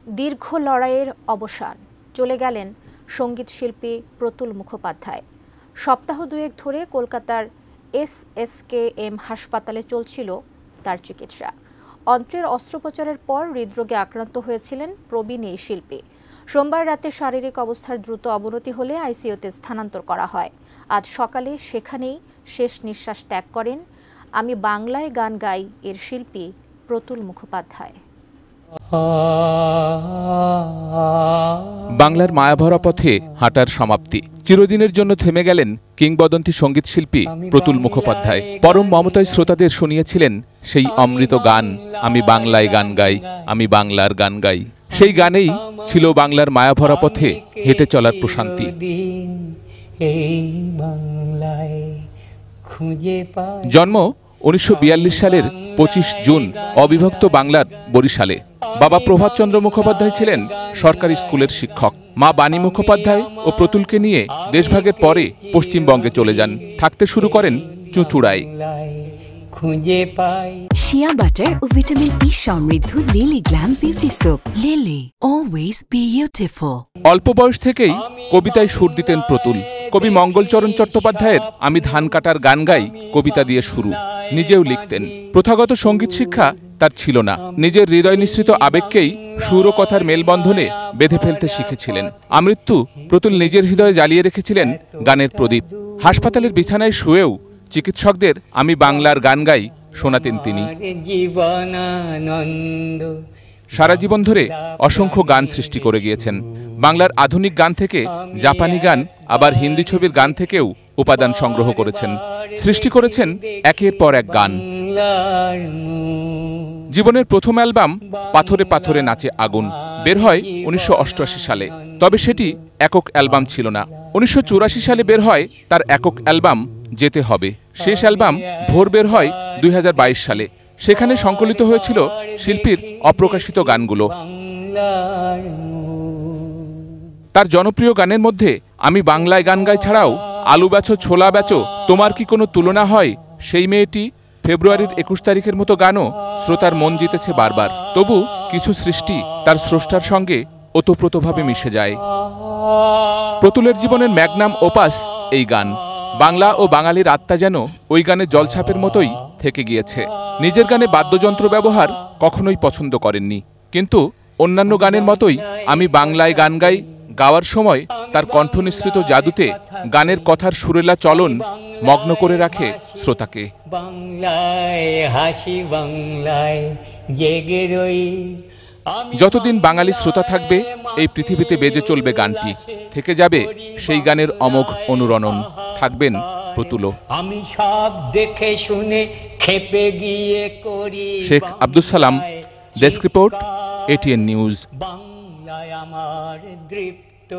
দীর্ঘ লড়াইয়ের অবসান, চলে গেলেন সঙ্গীত শিল্পী প্রতুল মুখোপাধ্যায়। সপ্তাহ দুয়েক ধরে কলকাতার SSKM হাসপাতালে চলছিল তার চিকিৎসা। অন্ত্রের অস্ত্রোপচারের পর হৃদরোগে আক্রান্ত হয়েছিলেন প্রবীণ এই শিল্পী। সোমবার রাতে শারীরিক অবস্থার দ্রুত অবনতি হলে আইসিইউতে স্থানান্তর করা হয়। আজ সকালে সেখানেই শেষ নিঃশ্বাস ত্যাগ করেন আমি বাংলায় গান গাই এর শিল্পী প্রতুল মুখোপাধ্যায়। বাংলার মায়াভরা পথে হাঁটার সমাপ্তি। চিরদিনের জন্য থেমে গেলেন কিংবদন্তি সঙ্গীত শিল্পী প্রতুল মুখোপাধ্যায়। পরম মমতায় শ্রোতাদের শুনিয়েছিলেন সেই অমৃত গান, আমি বাংলায় গান গাই, আমি বাংলার গান গাই। সেই গানেই ছিল বাংলার মায়াভরা পথে হেঁটে চলার প্রশান্তি। জন্ম ১৯৪২ সালের ২৫ জুন অবিভক্ত বাংলার বরিশালে। বাবা প্রভাতচন্দ্র মুখোপাধ্যায় ছিলেন সরকারি স্কুলের শিক্ষক। মা বাণী মুখোপাধ্যায় ও প্রতুলকে নিয়ে দেশভাগের পরে পশ্চিমবঙ্গে চলে যান। থাকতে শুরু করেন চুঁচুড়ায়। শিয়া বাটার ও ভিটামিন ই সমৃদ্ধ lily glam beauty soap. Lily, always beautiful. অল্প বয়স থেকেই কবিতায় সুর দিতেন প্রতুল। কবি মঙ্গলচরণ চট্টোপাধ্যায়ের আমি ধান কাটার গান গাই কবিতা দিয়ে শুরু। নিজেও লিখতেন। প্রথাগত সঙ্গীত শিক্ষা তার ছিল না। নিজের হৃদয় নিঃসৃত আবেগকেই সুর ও কথার মেলবন্ধনে বেঁধে ফেলতে শিখেছিলেন। আমৃত্যু প্রতুল নিজের হৃদয়ে জ্বালিয়ে রেখেছিলেন গানের প্রদীপ। হাসপাতালের বিছানায় শুয়েও চিকিৎসকদের আমি বাংলার গান গাই শোনাতেন তিনি। সারা জীবন ধরে অসংখ্য গান সৃষ্টি করে গিয়েছেন। বাংলার আধুনিক গান থেকে জাপানি গান, আবার হিন্দি ছবির গান থেকেও উপাদান সংগ্রহ করেছেন। সৃষ্টি করেছেন একের পর এক গান। জীবনের প্রথম অ্যালবাম পাথরে পাথরে নাচে আগুন বের হয় ১৯৮৮ সালে। তবে সেটি একক অ্যালবাম ছিল না। ১৯৮৪ সালে বের হয় তার একক অ্যালবাম যেতে হবে। শেষ অ্যালবাম ভোর বের হয় ২০২২ সালে। সেখানে সংকলিত হয়েছিল শিল্পীর অপ্রকাশিত গানগুলো। তার জনপ্রিয় গানের মধ্যে আমি বাংলায় গান গাই ছাড়াও আলু বেচো, ছোলা বেচো, তোমার কি কোনো তুলনা হয়, সেই মেয়েটি, ফেব্রুয়ারির ২১ তারিখের মতো গানও শ্রোতার মন জিতেছে বারবার। তবু কিছু সৃষ্টি তার স্রষ্টার সঙ্গে ওতপ্রোতভাবে মিশে যায়। প্রতুলের জীবনের ম্যাগনাম ওপাস এই গান। বাংলা ও বাঙালির আত্মা যেন ওই গানে জলছাপের মতোই থেকে গিয়েছে। নিজের গানে বাদ্যযন্ত্র ব্যবহার কখনোই পছন্দ করেননি, কিন্তু অন্যান্য গানের মতোই আমি বাংলায় গান গাই গাওয়ার সময় তার কণ্ঠনিঃসৃত জাদুতে গানের কথার সুরেলা চলন মগ্ন করে রাখে শ্রোতাকে। যতদিন বাঙালি শ্রোতা থাকবে এই পৃথিবীতে বেজে চলবে গানটি। থেকে যাবে সেই গানের অমোঘ অনুরণন। থাকবেন প্রতুল। আমি সব দেখে শুনে খেপে গিয়ে করি। Sheikh Abdul Salam, desk report, ATN news. বাংলায় আমার দৃপ্ত।